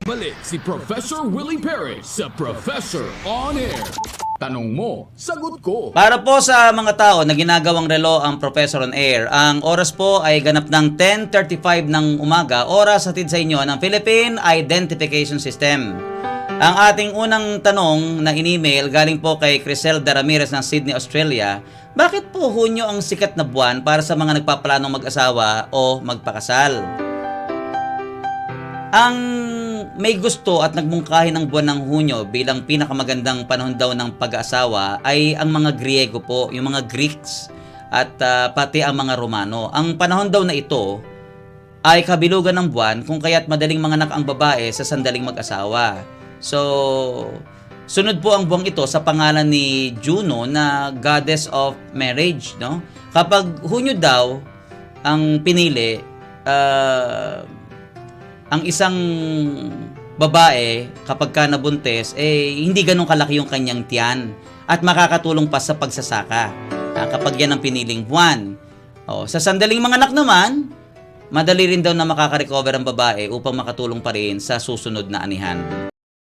Nagbabalik si Professor Willie Perez sa Professor On Air. Tanong mo, sagot ko. Para po sa mga tao na ginagawang relo ang Professor on Air, ang oras po ay ganap ng 10:35 ng umaga, oras hatid sa inyo ng Philippine Identification System. Ang ating unang tanong na in-email galing po kay Criselda Ramirez ng Sydney, Australia, bakit po Hunyo ang sikat na buwan para sa mga nagpaplanong mag-asawa o magpakasal? Ang may gusto at nagmungkahi ng buwan ng Hunyo bilang pinakamagandang panahon daw ng pag-aasawa ay ang mga Griego po, yung mga Greeks at pati ang mga Romano. Ang panahon daw na ito ay kabilugan ng buwan kung kaya't madaling manganak ang babae sa sandaling mag-asawa. So, sunod po ang buwang ito sa pangalan ni Juno na goddess of marriage, no? Kapag Hunyo daw ang pinili, ang isang babae kapag ka nabuntis, hindi ganun kalaki yung kanyang tiyan at makakatulong pa sa pagsasaka kapag yan ang piniling buwan. Sa sandaling manganak naman, madali rin daw na makaka-recover ang babae upang makatulong pa rin sa susunod na anihan.